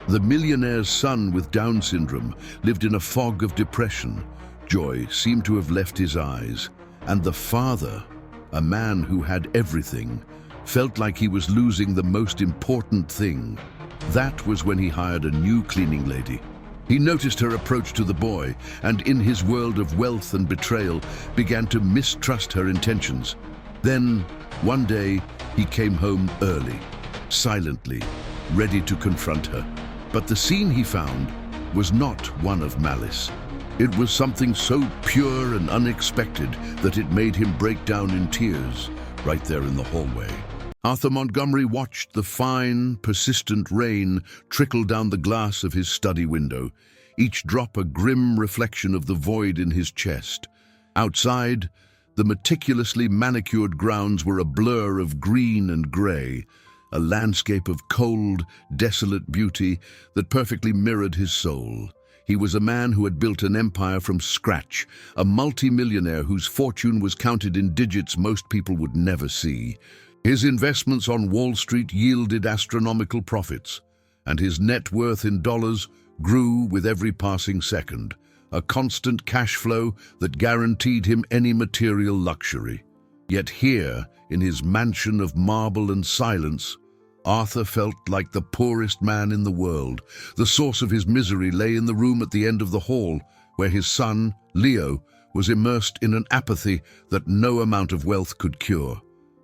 The millionaire's son with Down syndrome lived in a fog of depression. Joy seemed to have left his eyes, and the father, a man who had everything, felt like he was losing the most important thing. That was when he hired a new cleaning lady. He noticed her approach to the boy, and in his world of wealth and betrayal, began to mistrust her intentions. Then, one day, he came home early, silently, ready to confront her. But the scene he found was not one of malice. It was something so pure and unexpected that it made him break down in tears right there in the hallway. Arthur Montgomery watched the fine, persistent rain trickle down the glass of his study window, each drop a grim reflection of the void in his chest. Outside, the meticulously manicured grounds were a blur of green and gray, a landscape of cold, desolate beauty that perfectly mirrored his soul. He was a man who had built an empire from scratch, a multi-millionaire whose fortune was counted in digits most people would never see. His investments on Wall Street yielded astronomical profits, and his net worth in dollars grew with every passing second, a constant cash flow that guaranteed him any material luxury. Yet here, in his mansion of marble and silence, Arthur felt like the poorest man in the world. The source of his misery lay in the room at the end of the hall, where his son, Leo, was immersed in an apathy that no amount of wealth could cure.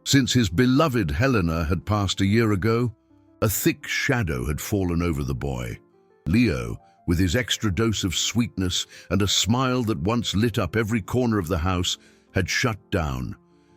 Since his beloved Helena had passed a year ago, a thick shadow had fallen over the boy. Leo, with his extra dose of sweetness and a smile that once lit up every corner of the house, had shut down.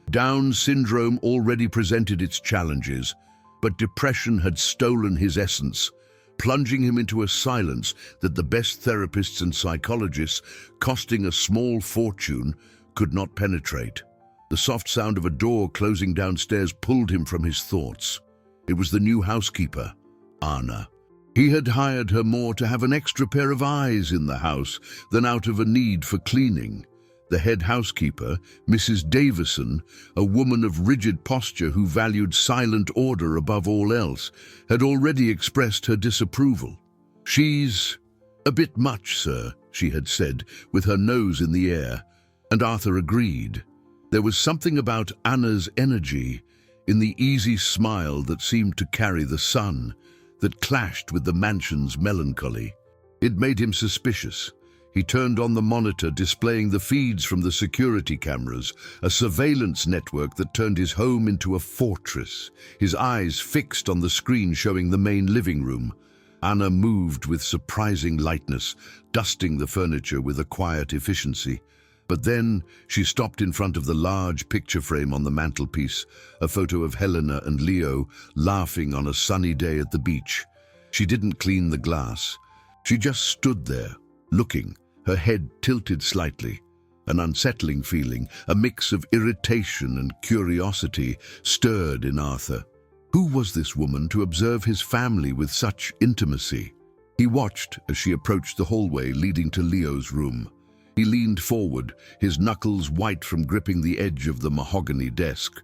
Down syndrome already presented its challenges, but depression had stolen his essence, plunging him into a silence that the best therapists and psychologists, costing a small fortune, could not penetrate. The soft sound of a door closing downstairs pulled him from his thoughts. It was the new housekeeper, Anna. He had hired her more to have an extra pair of eyes in the house than out of a need for cleaning. The head housekeeper, Mrs. Davison, a woman of rigid posture who valued silent order above all else, had already expressed her disapproval. "She's a bit much, sir," she had said, with her nose in the air, and Arthur agreed. There was something about Anna's energy, in the easy smile that seemed to carry the sun, that clashed with the mansion's melancholy. It made him suspicious. He turned on the monitor displaying the feeds from the security cameras, a surveillance network that turned his home into a fortress, his eyes fixed on the screen showing the main living room. Anna moved with surprising lightness, dusting the furniture with a quiet efficiency. But then she stopped in front of the large picture frame on the mantelpiece, a photo of Helena and Leo laughing on a sunny day at the beach. She didn't clean the glass. She just stood there, looking, her head tilted slightly. An unsettling feeling, a mix of irritation and curiosity, stirred in Arthur. Who was this woman to observe his family with such intimacy? He watched as she approached the hallway leading to Leo's room. He leaned forward, his knuckles white from gripping the edge of the mahogany desk.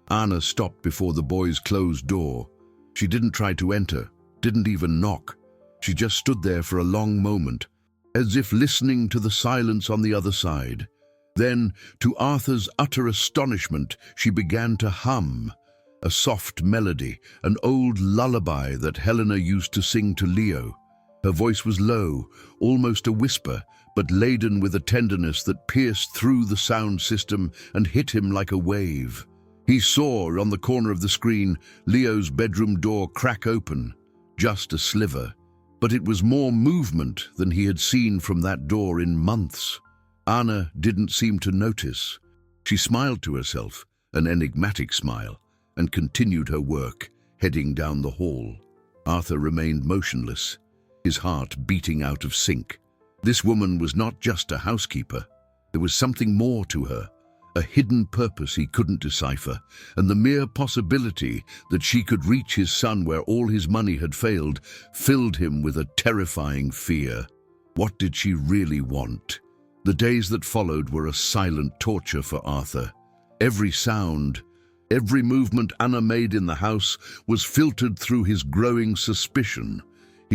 Anna stopped before the boy's closed door. She didn't try to enter, didn't even knock. She just stood there for a long moment, as if listening to the silence on the other side. Then, to Arthur's utter astonishment, she began to hum, a soft melody, an old lullaby that Helena used to sing to Leo. Her voice was low, almost a whisper, but laden with a tenderness that pierced through the sound system and hit him like a wave. He saw, on the corner of the screen, Leo's bedroom door crack open, just a sliver. But it was more movement than he had seen from that door in months. Anna didn't seem to notice. She smiled to herself, an enigmatic smile, and continued her work, heading down the hall. Arthur remained motionless, his heart beating out of sync. This woman was not just a housekeeper. There was something more to her, a hidden purpose he couldn't decipher, and the mere possibility that she could reach his son where all his money had failed filled him with a terrifying fear. What did she really want? The days that followed were a silent torture for Arthur. Every sound, every movement Anna made in the house was filtered through his growing suspicion.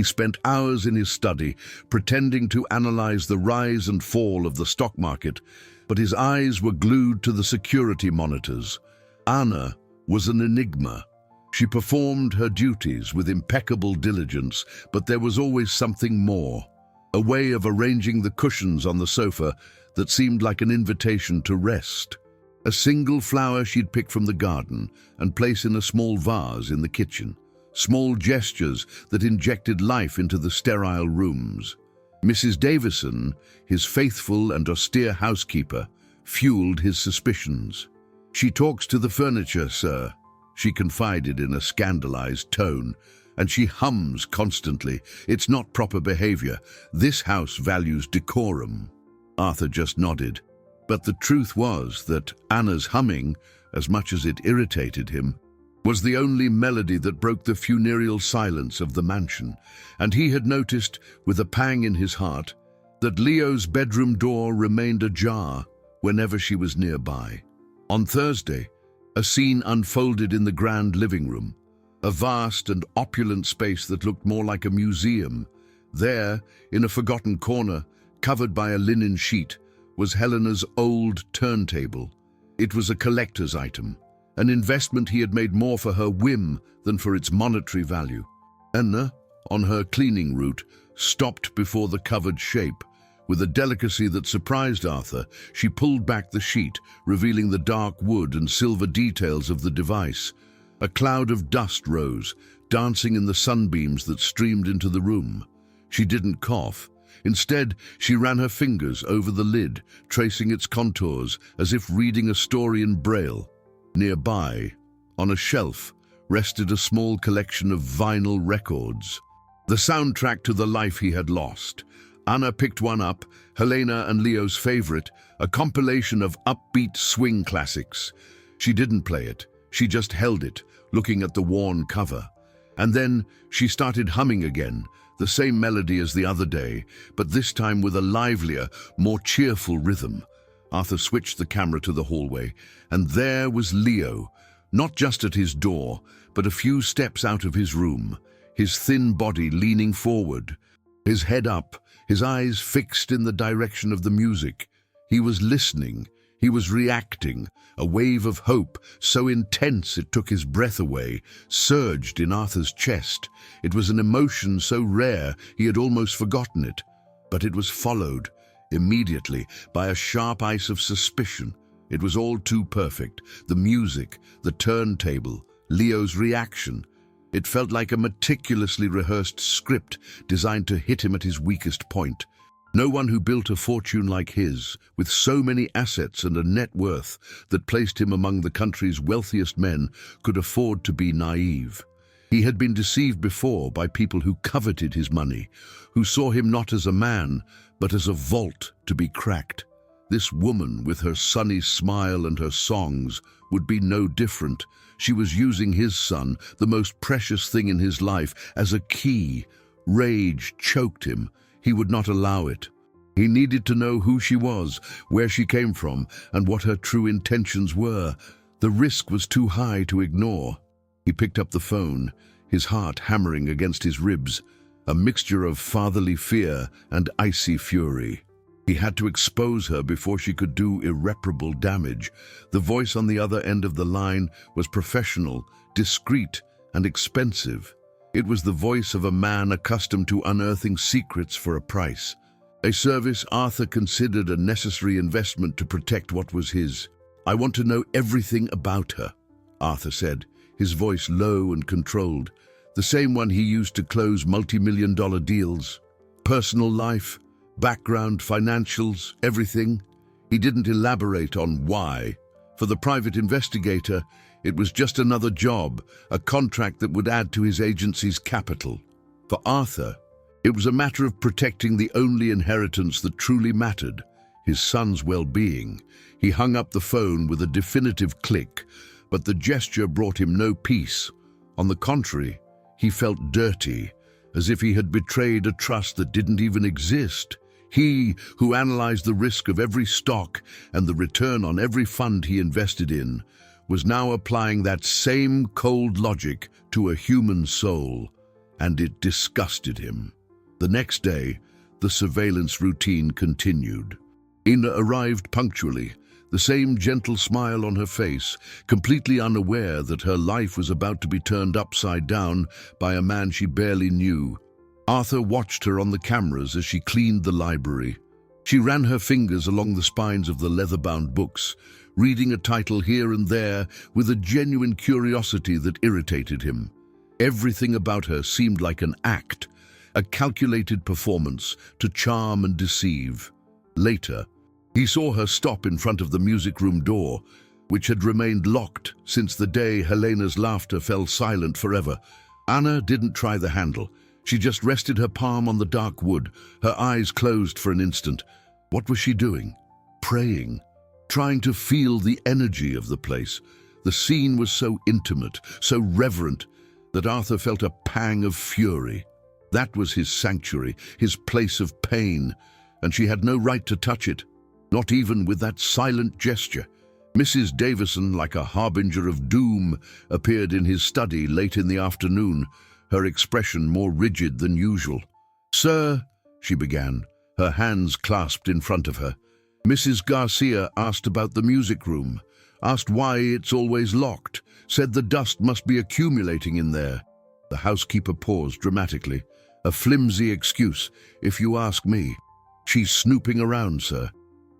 He spent hours in his study, pretending to analyze the rise and fall of the stock market, but his eyes were glued to the security monitors. Anna was an enigma. She performed her duties with impeccable diligence, but there was always something more. A way of arranging the cushions on the sofa that seemed like an invitation to rest. A single flower she'd pick from the garden and place in a small vase in the kitchen. Small gestures that injected life into the sterile rooms. Mrs. Davison, his faithful and austere housekeeper, fueled his suspicions. "She talks to the furniture, sir," she confided in a scandalized tone, "and she hums constantly. It's not proper behavior. This house values decorum." Arthur just nodded. But the truth was that Anna's humming, as much as it irritated him, was the only melody that broke the funereal silence of the mansion, and he had noticed, with a pang in his heart, that Leo's bedroom door remained ajar whenever she was nearby. On Thursday, a scene unfolded in the grand living room, a vast and opulent space that looked more like a museum. There, in a forgotten corner, covered by a linen sheet, was Helena's old turntable. It was a collector's item, an investment he had made more for her whim than for its monetary value. Anna, on her cleaning route, stopped before the covered shape. With a delicacy that surprised Arthur, she pulled back the sheet, revealing the dark wood and silver details of the device. A cloud of dust rose, dancing in the sunbeams that streamed into the room. She didn't cough. Instead, she ran her fingers over the lid, tracing its contours as if reading a story in Braille. Nearby, on a shelf, rested a small collection of vinyl records. The soundtrack to the life he had lost. Anna picked one up, Helena and Leo's favorite, a compilation of upbeat swing classics. She didn't play it, she just held it, looking at the worn cover. And then she started humming again, the same melody as the other day, but this time with a livelier, more cheerful rhythm. Arthur switched the camera to the hallway, and there was Leo, not just at his door, but a few steps out of his room, his thin body leaning forward, his head up, his eyes fixed in the direction of the music. He was listening, he was reacting. A wave of hope, so intense it took his breath away, surged in Arthur's chest. It was an emotion so rare he had almost forgotten it, but it was followed immediately by a sharp ice of suspicion. It was all too perfect. The music, the turntable, Leo's reaction. It felt like a meticulously rehearsed script designed to hit him at his weakest point. No one who built a fortune like his, with so many assets and a net worth that placed him among the country's wealthiest men, could afford to be naive. He had been deceived before by people who coveted his money, who saw him not as a man, but as a vault to be cracked. This woman, with her sunny smile and her songs, would be no different. She was using his son, the most precious thing in his life, as a key. Rage choked him. He would not allow it. He needed to know who she was, where she came from, and what her true intentions were. The risk was too high to ignore. He picked up the phone, his heart hammering against his ribs, a mixture of fatherly fear and icy fury. He had to expose her before she could do irreparable damage. The voice on the other end of the line was professional, discreet, and expensive. It was the voice of a man accustomed to unearthing secrets for a price, a service Arthur considered a necessary investment to protect what was his. "I want to know everything about her," Arthur said, his voice low and controlled, the same one he used to close multi-million-dollar deals. Personal life, background, financials, everything. He didn't elaborate on why. For the private investigator, it was just another job, a contract that would add to his agency's capital. For Arthur, it was a matter of protecting the only inheritance that truly mattered, his son's well-being. He hung up the phone with a definitive click, but the gesture brought him no peace. On the contrary, he felt dirty, as if he had betrayed a trust that didn't even exist. He, who analyzed the risk of every stock and the return on every fund he invested in, was now applying that same cold logic to a human soul. and it disgusted him. The next day, the surveillance routine continued. Ina arrived punctually, the same gentle smile on her face, completely unaware that her life was about to be turned upside down by a man she barely knew. Arthur watched her on the cameras as she cleaned the library. She ran her fingers along the spines of the leather-bound books, reading a title here and there with a genuine curiosity that irritated him. Everything about her seemed like an act, a calculated performance to charm and deceive. Later, he saw her stop in front of the music room door, which had remained locked since the day Helena's laughter fell silent forever. Anna didn't try the handle. She just rested her palm on the dark wood, her eyes closed for an instant. What was she doing? Praying, trying to feel the energy of the place. The scene was so intimate, so reverent, that Arthur felt a pang of fury. That was his sanctuary, his place of pain, and she had no right to touch it, not even with that silent gesture. Mrs. Davison, like a harbinger of doom, appeared in his study late in the afternoon, her expression more rigid than usual. "Sir," she began, her hands clasped in front of her. "Mrs. Garcia asked about the music room, asked why it's always locked, said the dust must be accumulating in there." The housekeeper paused dramatically. "A flimsy excuse, if you ask me. She's snooping around, sir.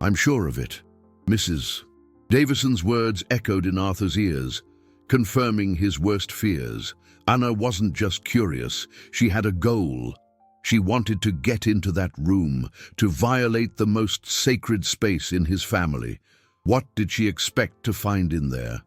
I'm sure of it." Mrs. Davison's words echoed in Arthur's ears, confirming his worst fears. Anna wasn't just curious, she had a goal. She wanted to get into that room, to violate the most sacred space in his family. What did she expect to find in there?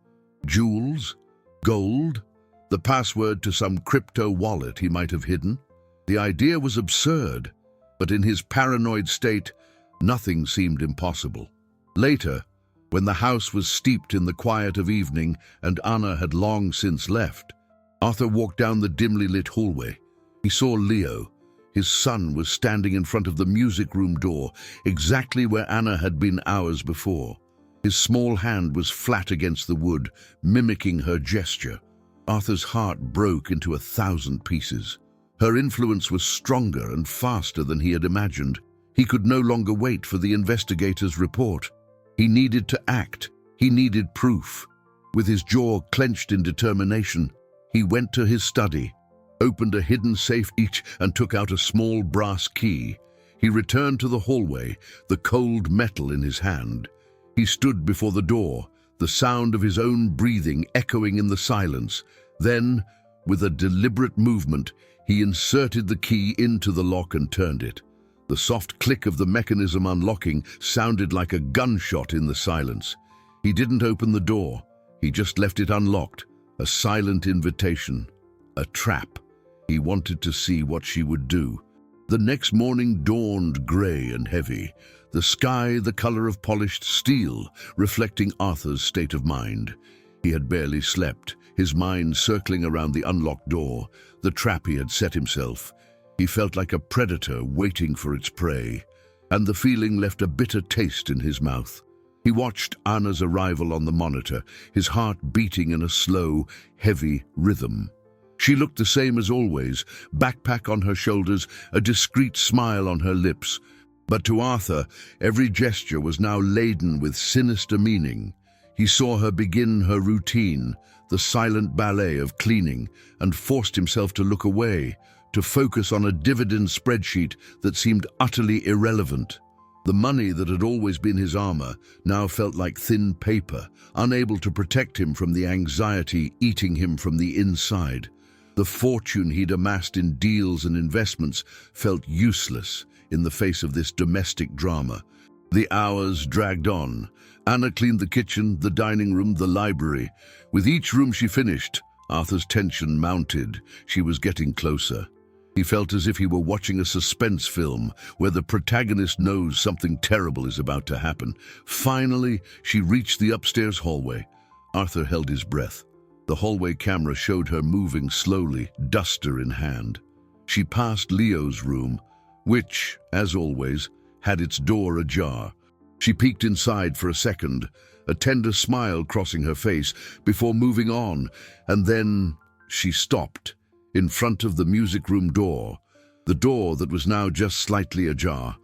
Jewels? Gold? The password to some crypto wallet he might have hidden? The idea was absurd, but in his paranoid state, nothing seemed impossible. Later, when the house was steeped in the quiet of evening and Anna had long since left, Arthur walked down the dimly lit hallway. He saw Leo. His son was standing in front of the music room door, exactly where Anna had been hours before. His small hand was flat against the wood, mimicking her gesture. Arthur's heart broke into 1,000 pieces. Her influence was stronger and faster than he had imagined. He could no longer wait for the investigator's report. He needed to act. He needed proof. With his jaw clenched in determination, he went to his study, opened a hidden safe each and took out a small brass key. He returned to the hallway, the cold metal in his hand. He stood before the door, the sound of his own breathing echoing in the silence. Then, with a deliberate movement, he inserted the key into the lock and turned it. The soft click of the mechanism unlocking sounded like a gunshot in the silence. He didn't open the door. He just left it unlocked, a silent invitation, a trap. He wanted to see what she would do. The next morning dawned grey and heavy, the sky the color of polished steel, reflecting Arthur's state of mind. He had barely slept, his mind circling around the unlocked door, the trap he had set himself. He felt like a predator waiting for its prey, and the feeling left a bitter taste in his mouth. He watched Anna's arrival on the monitor, his heart beating in a slow, heavy rhythm. She looked the same as always, backpack on her shoulders, a discreet smile on her lips. But to Arthur, every gesture was now laden with sinister meaning. He saw her begin her routine, the silent ballet of cleaning, and forced himself to look away, to focus on a dividend spreadsheet that seemed utterly irrelevant. The money that had always been his armor now felt like thin paper, unable to protect him from the anxiety eating him from the inside. The fortune he'd amassed in deals and investments felt useless in the face of this domestic drama. The hours dragged on. Anna cleaned the kitchen, the dining room, the library. With each room she finished, Arthur's tension mounted. She was getting closer. He felt as if he were watching a suspense film where the protagonist knows something terrible is about to happen. Finally, she reached the upstairs hallway. Arthur held his breath. The hallway camera showed her moving slowly, duster in hand. She passed Leo's room, which, as always, had its door ajar. She peeked inside for a second, a tender smile crossing her face, before moving on, and then she stopped. in front of the music room door, the door that was now just slightly ajar.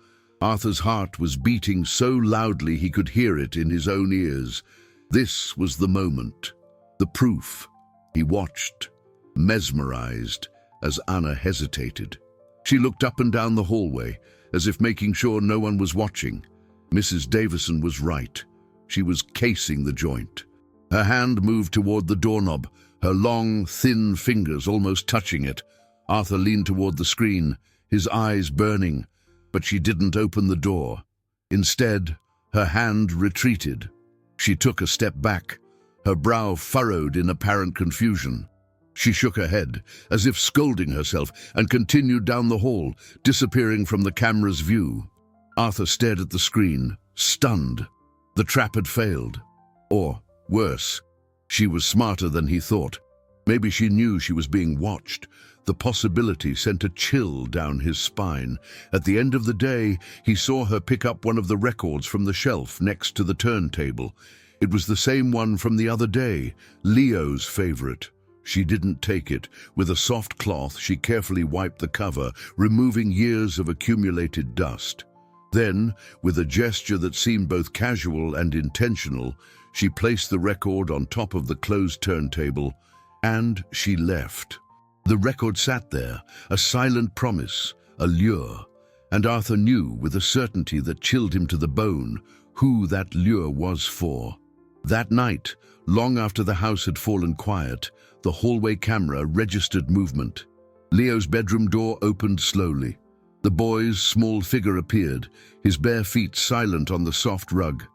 Arthur's heart was beating so loudly he could hear it in his own ears. This was the moment, the proof. He watched, mesmerized, as Anna hesitated. She looked up and down the hallway, as if making sure no one was watching. Mrs. Davison was right. She was casing the joint. Her hand moved toward the doorknob, her long, thin fingers almost touching it. Arthur leaned toward the screen, his eyes burning, but she didn't open the door. Instead, her hand retreated. She took a step back, her brow furrowed in apparent confusion. She shook her head, as if scolding herself, and continued down the hall, disappearing from the camera's view. Arthur stared at the screen, stunned. The trap had failed. Or, worse, she was smarter than he thought. Maybe she knew she was being watched. The possibility sent a chill down his spine. At the end of the day, he saw her pick up one of the records from the shelf next to the turntable. It was the same one from the other day, Leo's favorite. She didn't take it. With a soft cloth, she carefully wiped the cover, removing years of accumulated dust. Then, with a gesture that seemed both casual and intentional, she placed the record on top of the closed turntable, and she left. The record sat there, a silent promise, a lure, and Arthur knew with a certainty that chilled him to the bone who that lure was for. That night, long after the house had fallen quiet, the hallway camera registered movement. Leo's bedroom door opened slowly. The boy's small figure appeared, his bare feet silent on the soft rug.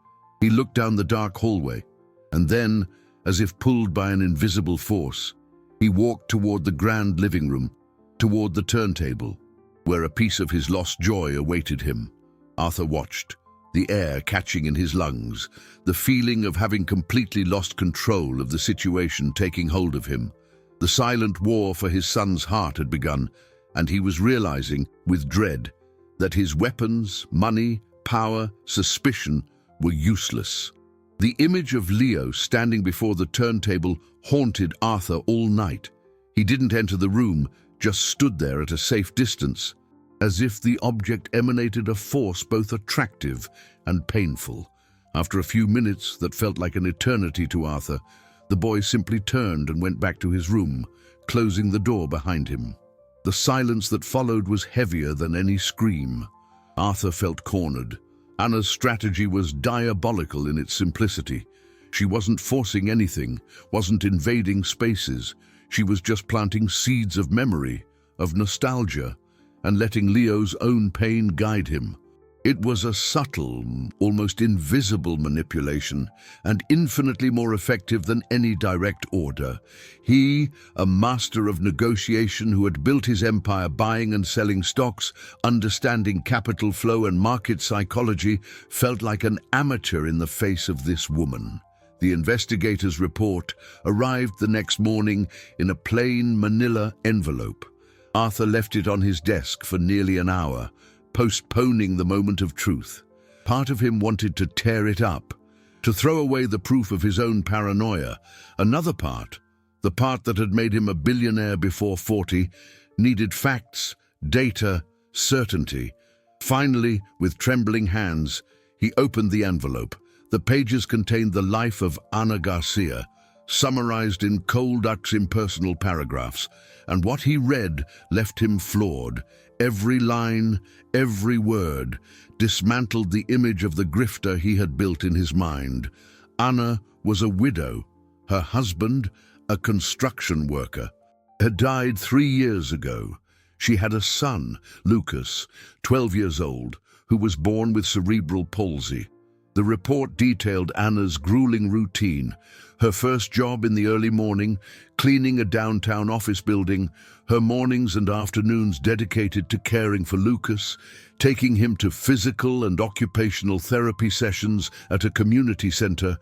He looked down the dark hallway, and then, as if pulled by an invisible force, he walked toward the grand living room, toward the turntable, where a piece of his lost joy awaited him. Arthur watched, the air catching in his lungs, the feeling of having completely lost control of the situation taking hold of him. The silent war for his son's heart had begun, and he was realizing, with dread, that his weapons, money, power, suspicion were useless. The image of Leo standing before the turntable haunted Arthur all night. He didn't enter the room, just stood there at a safe distance, as if the object emanated a force both attractive and painful. After a few minutes that felt like an eternity to Arthur, the boy simply turned and went back to his room, closing the door behind him. The silence that followed was heavier than any scream. Arthur felt cornered. Anna's strategy was diabolical in its simplicity. She wasn't forcing anything, wasn't invading spaces. She was just planting seeds of memory, of nostalgia, and letting Leo's own pain guide him. It was a subtle, almost invisible manipulation, and infinitely more effective than any direct order. He, a master of negotiation who had built his empire buying and selling stocks, understanding capital flow and market psychology, felt like an amateur in the face of this woman. The investigator's report arrived the next morning in a plain manila envelope. Arthur left it on his desk for nearly an hour, postponing the moment of truth. Part of him wanted to tear it up, to throw away the proof of his own paranoia. Another part, the part that had made him a billionaire before 40, needed facts, data, certainty. Finally, with trembling hands, he opened the envelope. The pages contained the life of Ana Garcia, summarized in cold, impersonal paragraphs, and what he read left him floored. Every line, every word, dismantled the image of the grifter he had built in his mind. Anna was a widow. Her husband, a construction worker, had died 3 years ago. She had a son, Lucas, 12 years old, who was born with cerebral palsy. The report detailed Anna's grueling routine, her first job in the early morning, cleaning a downtown office building, her mornings and afternoons dedicated to caring for Lucas, taking him to physical and occupational therapy sessions at a community center,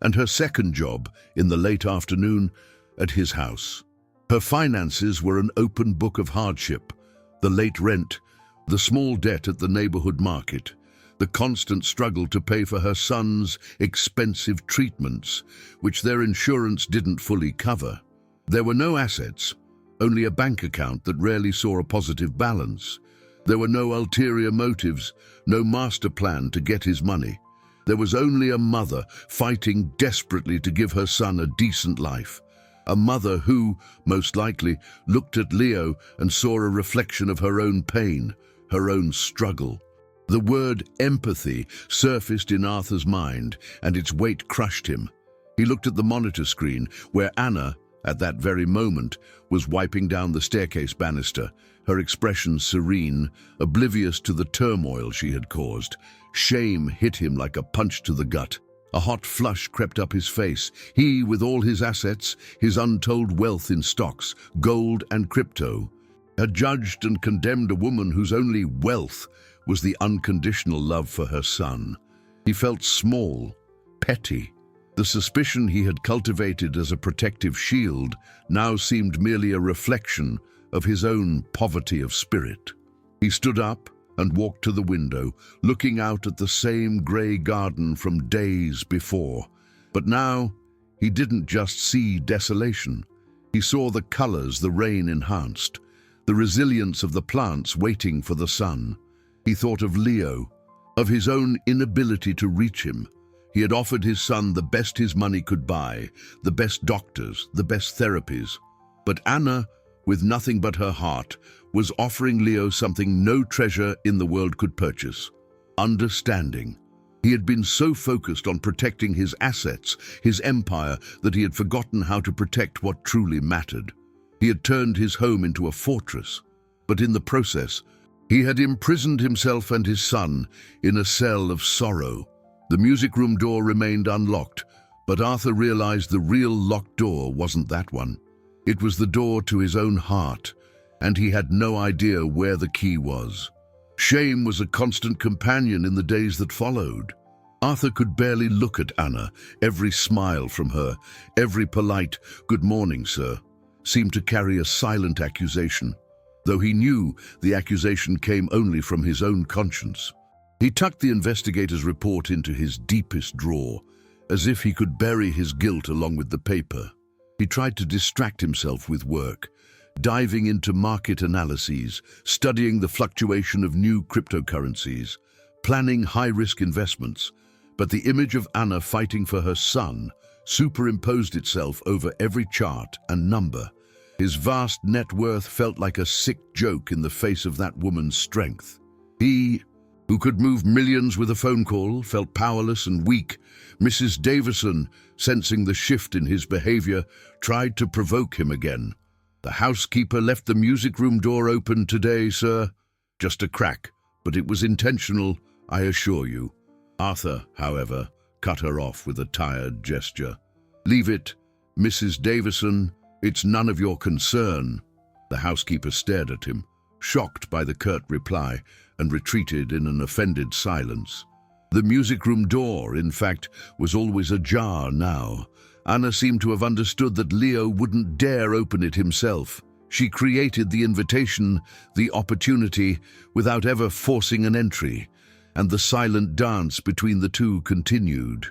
and her second job, in the late afternoon, at his house. Her finances were an open book of hardship: the late rent, the small debt at the neighborhood market, the constant struggle to pay for her son's expensive treatments, which their insurance didn't fully cover. There were no assets, only a bank account that rarely saw a positive balance. There were no ulterior motives, no master plan to get his money. There was only a mother fighting desperately to give her son a decent life. A mother who, most likely, looked at Leo and saw a reflection of her own pain, her own struggle. The word empathy surfaced in Arthur's mind, and its weight crushed him. He looked at the monitor screen, where Anna, at that very moment, was wiping down the staircase banister, her expression serene, oblivious to the turmoil she had caused. Shame hit him like a punch to the gut. A hot flush crept up his face. He, with all his assets, his untold wealth in stocks, gold and crypto, had judged and condemned a woman whose only wealth was the unconditional love for her son. He felt small, petty. The suspicion he had cultivated as a protective shield now seemed merely a reflection of his own poverty of spirit. He stood up and walked to the window, looking out at the same grey garden from days before. But now, he didn't just see desolation. He saw the colours the rain enhanced, the resilience of the plants waiting for the sun. He thought of Leo, of his own inability to reach him. He had offered his son the best his money could buy, the best doctors, the best therapies. But Anna, with nothing but her heart, was offering Leo something no treasure in the world could purchase: understanding. He had been so focused on protecting his assets, his empire, that he had forgotten how to protect what truly mattered. He had turned his home into a fortress, but in the process, he had imprisoned himself and his son in a cell of sorrow. The music room door remained unlocked, but Arthur realized the real locked door wasn't that one. It was the door to his own heart, and he had no idea where the key was. Shame was a constant companion in the days that followed. Arthur could barely look at Anna. Every smile from her, every polite "Good morning, sir," seemed to carry a silent accusation, though he knew the accusation came only from his own conscience. He tucked the investigator's report into his deepest drawer, as if he could bury his guilt along with the paper. He tried to distract himself with work, diving into market analyses, studying the fluctuation of new cryptocurrencies, planning high-risk investments. But the image of Anna fighting for her son superimposed itself over every chart and number. His vast net worth felt like a sick joke in the face of that woman's strength. He, who could move millions with a phone call, felt powerless and weak. Mrs. Davison, sensing the shift in his behavior, tried to provoke him again. "The housekeeper left the music room door open today, sir." "Just a crack, but it was intentional, I assure you." Arthur, however, cut her off with a tired gesture. "Leave it, Mrs. Davison. It's none of your concern." The housekeeper stared at him, shocked by the curt reply, and retreated in an offended silence. The music room door, in fact, was always ajar now. Anna seemed to have understood that Leo wouldn't dare open it himself. She created the invitation, the opportunity, without ever forcing an entry, and the silent dance between the two continued.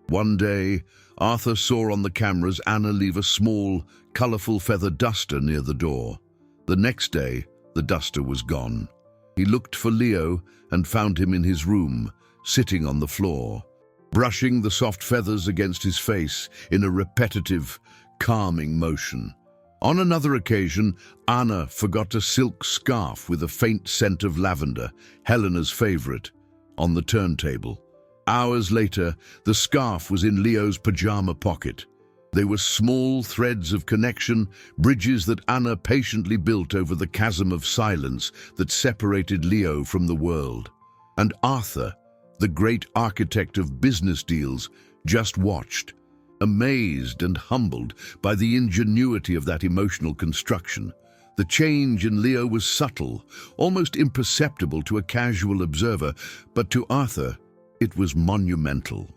One day, Arthur saw on the cameras Anna leave a small, colorful feather duster near the door. The next day, the duster was gone. He looked for Leo and found him in his room, sitting on the floor, brushing the soft feathers against his face in a repetitive, calming motion. On another occasion, Anna forgot a silk scarf with a faint scent of lavender, Helena's favorite, on the turntable. Hours later, the scarf was in Leo's pajama pocket. They were small threads of connection, bridges that Anna patiently built over the chasm of silence that separated Leo from the world. And Arthur, the great architect of business deals, just watched, amazed and humbled by the ingenuity of that emotional construction. The change in Leo was subtle, almost imperceptible to a casual observer, but to Arthur, it was monumental.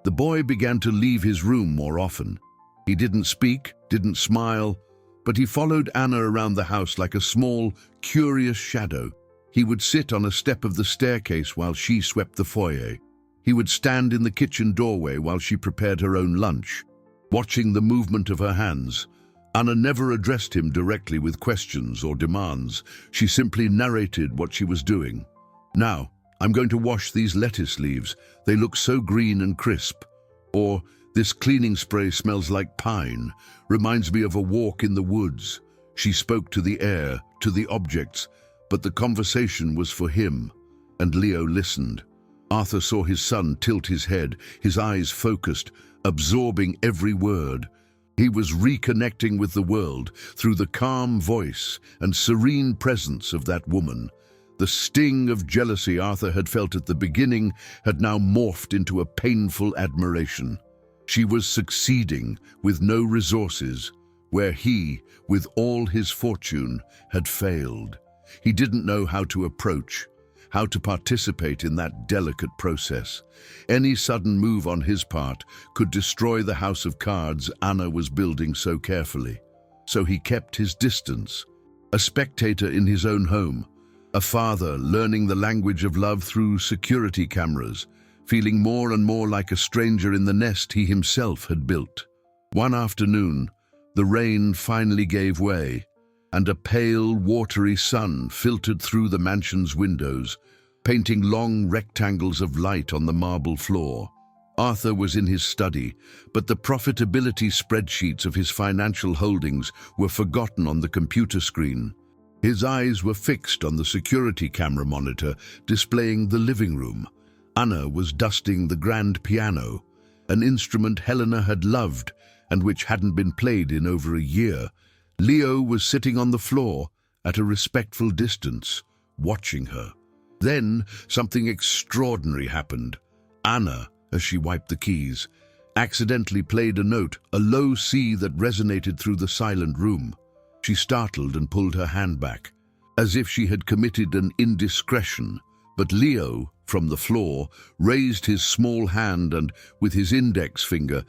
The boy began to leave his room more often. He didn't speak, didn't smile, but he followed Anna around the house like a small, curious shadow. He would sit on a step of the staircase while she swept the foyer. He would stand in the kitchen doorway while she prepared her own lunch. Watching the movement of her hands, Anna never addressed him directly with questions or demands. She simply narrated what she was doing. "Now, I'm going to wash these lettuce leaves. They look so green and crisp." Or, "This cleaning spray smells like pine. Reminds me of a walk in the woods." She spoke to the air, to the objects, but the conversation was for him, and Leo listened. Arthur saw his son tilt his head, his eyes focused, absorbing every word. He was reconnecting with the world through the calm voice and serene presence of that woman. The sting of jealousy Arthur had felt at the beginning had now morphed into a painful admiration. She was succeeding with no resources, where he, with all his fortune, had failed. He didn't know how to approach, how to participate in that delicate process. Any sudden move on his part could destroy the house of cards Anna was building so carefully. So he kept his distance, a spectator in his own home, a father learning the language of love through security cameras, feeling more and more like a stranger in the nest he himself had built. One afternoon, the rain finally gave way, and a pale, watery sun filtered through the mansion's windows, painting long rectangles of light on the marble floor. Arthur was in his study, but the profitability spreadsheets of his financial holdings were forgotten on the computer screen. His eyes were fixed on the security camera monitor displaying the living room. Anna was dusting the grand piano, an instrument Helena had loved and which hadn't been played in over a year. Leo was sitting on the floor at a respectful distance, watching her. Then something extraordinary happened. Anna, as she wiped the keys, accidentally played a note, a low C that resonated through the silent room. She startled and pulled her hand back, as if she had committed an indiscretion. But Leo, from the floor, raised his small hand and, with his index finger,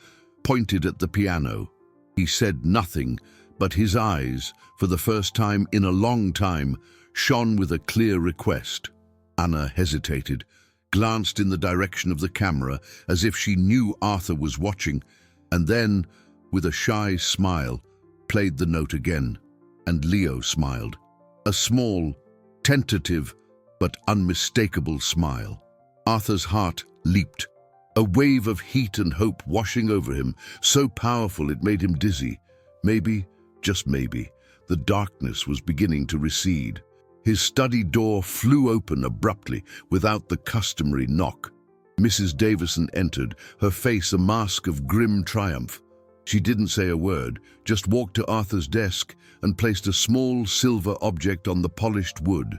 pointed at the piano. He said nothing, but his eyes, for the first time in a long time, shone with a clear request. Anna hesitated, glanced in the direction of the camera as if she knew Arthur was watching, and then, with a shy smile, played the note again. And Leo smiled. A small, tentative, but unmistakable smile. Arthur's heart leaped, a wave of heat and hope washing over him, so powerful it made him dizzy. Maybe, just maybe, the darkness was beginning to recede. His study door flew open abruptly, without the customary knock. Mrs. Davison entered, her face a mask of grim triumph. She didn't say a word, just walked to Arthur's desk and placed a small silver object on the polished wood,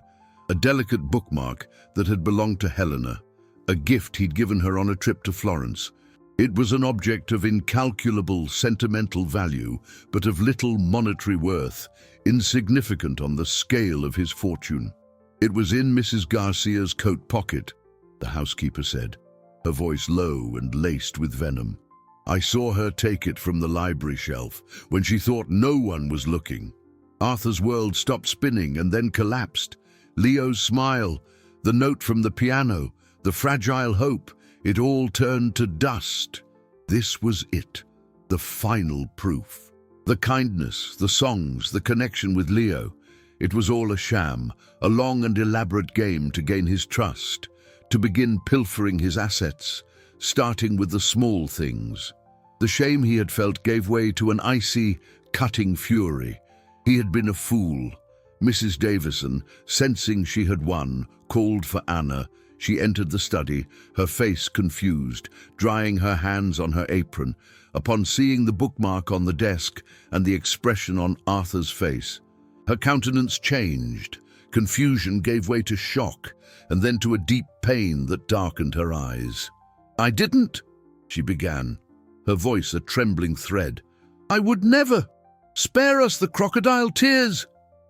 a delicate bookmark that had belonged to Helena, a gift he'd given her on a trip to Florence. It was an object of incalculable sentimental value, but of little monetary worth, insignificant on the scale of his fortune. It was in Mrs. Garcia's coat pocket, the housekeeper said, her voice low and laced with venom. I saw her take it from the library shelf when she thought no one was looking. Arthur's world stopped spinning and then collapsed. Leo's smile, the note from the piano, the fragile hope, it all turned to dust. This was it, the final proof. The kindness, the songs, the connection with Leo. It was all a sham, a long and elaborate game to gain his trust, to begin pilfering his assets, starting with the small things. The shame he had felt gave way to an icy, cutting fury. He had been a fool. Mrs. Davison, sensing she had won, called for Anna. She entered the study, her face confused, drying her hands on her apron, upon seeing the bookmark on the desk and the expression on Arthur's face. Her countenance changed. Confusion gave way to shock, and then to a deep pain that darkened her eyes. I didn't, she began, her voice a trembling thread. I would never. Spare us the crocodile tears,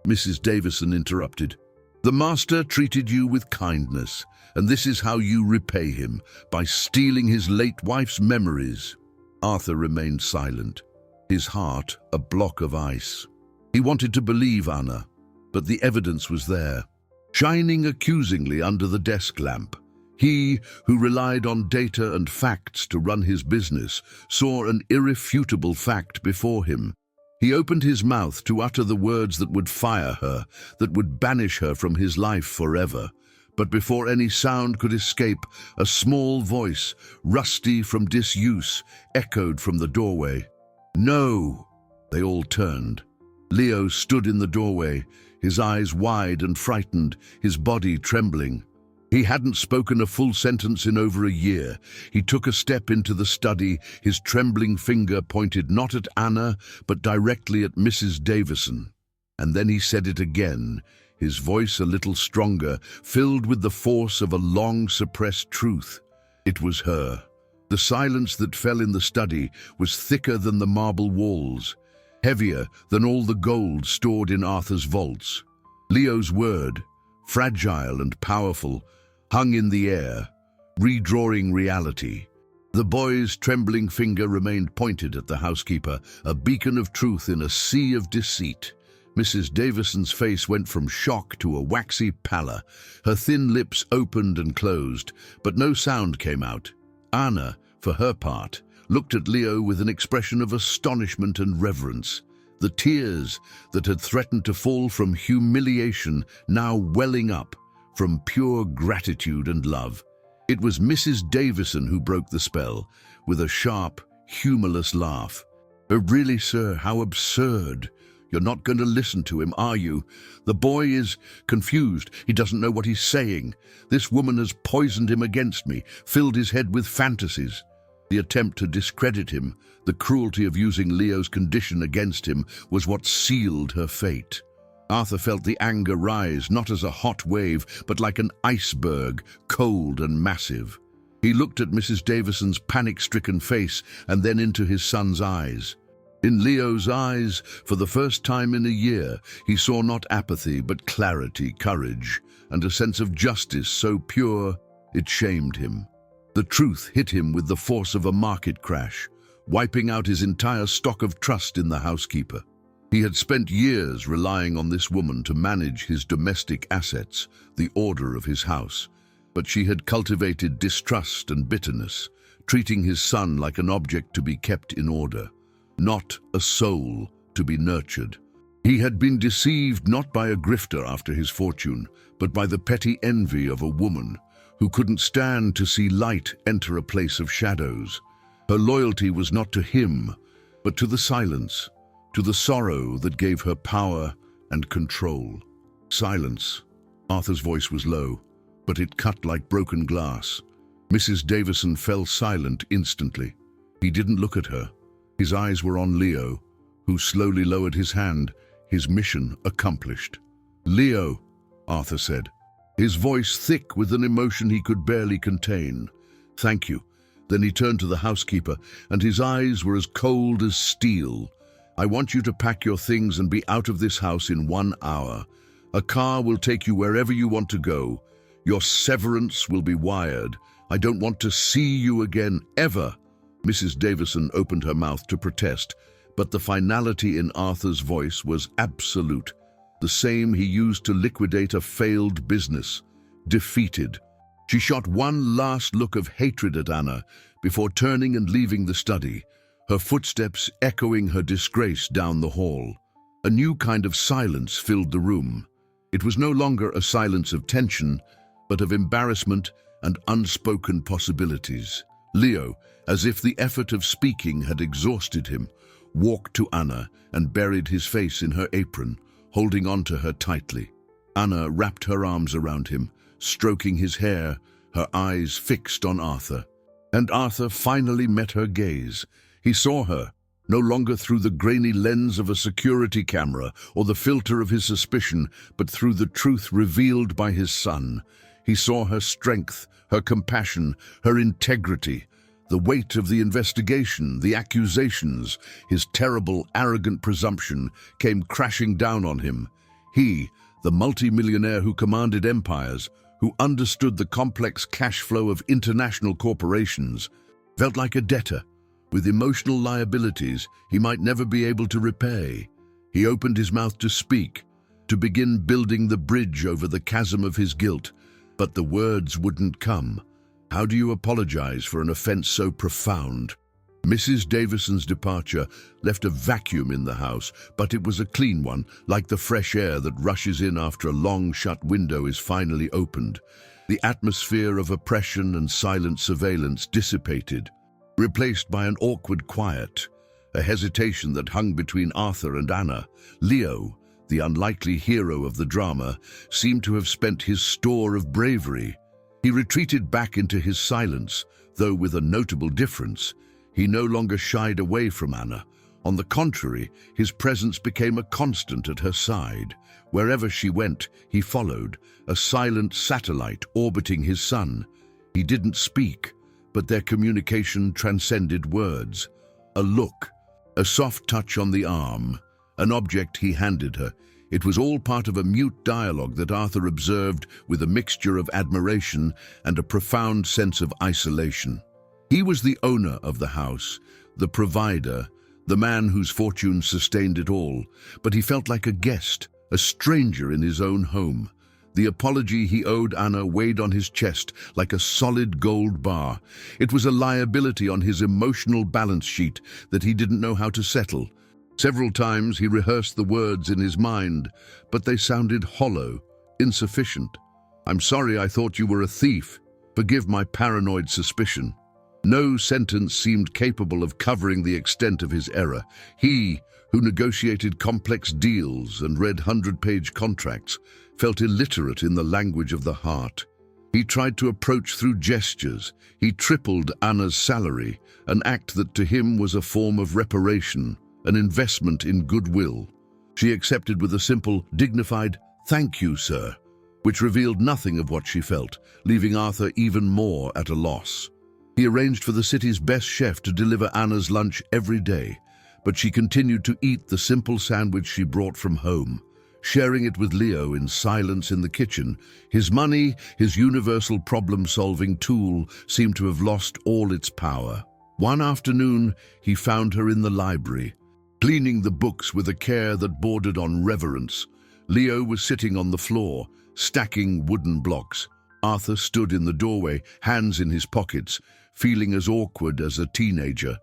Mrs. Davison interrupted. The master treated you with kindness, and this is how you repay him, by stealing his late wife's memories. Arthur remained silent, his heart a block of ice. He wanted to believe Anna, but the evidence was there, shining accusingly under the desk lamp. He, who relied on data and facts to run his business, saw an irrefutable fact before him. He opened his mouth to utter the words that would fire her, that would banish her from his life forever. But before any sound could escape, a small voice, rusty from disuse, echoed from the doorway. "No!" They all turned. Leo stood in the doorway, his eyes wide and frightened, his body trembling. He hadn't spoken a full sentence in over a year. He took a step into the study, his trembling finger pointed not at Anna, but directly at Mrs. Davison. And then he said it again, his voice a little stronger, filled with the force of a long-suppressed truth. It was her. The silence that fell in the study was thicker than the marble walls, heavier than all the gold stored in Arthur's vaults. Leo's word, fragile and powerful, hung in the air, redrawing reality. The boy's trembling finger remained pointed at the housekeeper, a beacon of truth in a sea of deceit. Mrs. Davison's face went from shock to a waxy pallor. Her thin lips opened and closed, but no sound came out. Anna, for her part, looked at Leo with an expression of astonishment and reverence. The tears that had threatened to fall from humiliation now welling up from pure gratitude and love. It was Mrs. Davison who broke the spell, with a sharp, humorless laugh. "Oh, really, sir, how absurd. You're not going to listen to him, are you? The boy is confused. He doesn't know what he's saying. This woman has poisoned him against me, filled his head with fantasies." The attempt to discredit him, the cruelty of using Leo's condition against him, was what sealed her fate. Arthur felt the anger rise, not as a hot wave, but like an iceberg, cold and massive. He looked at Mrs. Davison's panic-stricken face and then into his son's eyes. In Leo's eyes, for the first time in a year, he saw not apathy but clarity, courage, and a sense of justice so pure it shamed him. The truth hit him with the force of a market crash, wiping out his entire stock of trust in the housekeeper. He had spent years relying on this woman to manage his domestic assets, the order of his house, but she had cultivated distrust and bitterness, treating his son like an object to be kept in order, not a soul to be nurtured. He had been deceived not by a grifter after his fortune, but by the petty envy of a woman who couldn't stand to see light enter a place of shadows. Her loyalty was not to him, but to the silence, to the sorrow that gave her power and control. Silence. Arthur's voice was low, but it cut like broken glass. Mrs. Davison fell silent instantly. He didn't look at her. His eyes were on Leo, who slowly lowered his hand, his mission accomplished. "Leo," Arthur said, his voice thick with an emotion he could barely contain. "Thank you." Then he turned to the housekeeper, and his eyes were as cold as steel. "I want you to pack your things and be out of this house in 1 hour. A car will take you wherever you want to go. Your severance will be wired. I don't want to see you again, ever." Mrs. Davison opened her mouth to protest, but the finality in Arthur's voice was absolute, the same he used to liquidate a failed business. Defeated. She shot one last look of hatred at Anna before turning and leaving the study, her footsteps echoing her disgrace down the hall. A new kind of silence filled the room. It was no longer a silence of tension, but of embarrassment and unspoken possibilities. Leo, as if the effort of speaking had exhausted him, walked to Anna and buried his face in her apron, holding on to her tightly. Anna wrapped her arms around him, stroking his hair, her eyes fixed on Arthur. And Arthur finally met her gaze. He saw her, no longer through the grainy lens of a security camera or the filter of his suspicion, but through the truth revealed by his son. He saw her strength, her compassion, her integrity. The weight of the investigation, the accusations, his terrible, arrogant presumption came crashing down on him. He, the multi-millionaire who commanded empires, who understood the complex cash flow of international corporations, felt like a debtor, with emotional liabilities he might never be able to repay. He opened his mouth to speak, to begin building the bridge over the chasm of his guilt, but the words wouldn't come. How do you apologize for an offense so profound? Mrs. Davison's departure left a vacuum in the house, but it was a clean one, like the fresh air that rushes in after a long shut window is finally opened. The atmosphere of oppression and silent surveillance dissipated, replaced by an awkward quiet, a hesitation that hung between Arthur and Anna. Leo, the unlikely hero of the drama, seemed to have spent his store of bravery. He retreated back into his silence, though with a notable difference. He no longer shied away from Anna. On the contrary, his presence became a constant at her side. Wherever she went, he followed, a silent satellite orbiting his son. He didn't speak, but their communication transcended words. A look, a soft touch on the arm, an object he handed her. It was all part of a mute dialogue that Arthur observed with a mixture of admiration and a profound sense of isolation. He was the owner of the house, the provider, the man whose fortune sustained it all, but he felt like a guest, a stranger in his own home. The apology he owed Anna weighed on his chest like a solid gold bar. It was a liability on his emotional balance sheet that he didn't know how to settle. Several times he rehearsed the words in his mind, but they sounded hollow, insufficient. "I'm sorry I thought you were a thief. Forgive my paranoid suspicion." No sentence seemed capable of covering the extent of his error. He, who negotiated complex deals and read 100-page contracts, felt illiterate in the language of the heart. He tried to approach through gestures. He tripled Anna's salary, an act that to him was a form of reparation, an investment in goodwill. She accepted with a simple, dignified, "Thank you, sir," which revealed nothing of what she felt, leaving Arthur even more at a loss. He arranged for the city's best chef to deliver Anna's lunch every day, but she continued to eat the simple sandwich she brought from home, sharing it with Leo in silence in the kitchen. His money, his universal problem-solving tool, seemed to have lost all its power. One afternoon, he found her in the library, cleaning the books with a care that bordered on reverence. Leo was sitting on the floor, stacking wooden blocks. Arthur stood in the doorway, hands in his pockets, feeling as awkward as a teenager.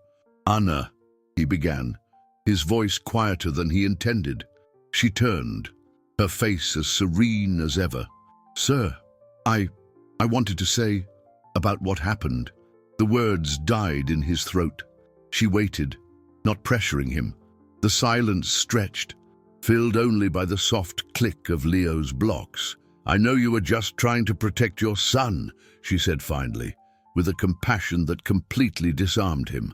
"Anna," he began, his voice quieter than he intended. She turned, her face as serene as ever. "Sir, I wanted to say about what happened." The words died in his throat. She waited, not pressuring him. The silence stretched, filled only by the soft click of Leo's blocks. "I know you were just trying to protect your son," she said finally, with a compassion that completely disarmed him.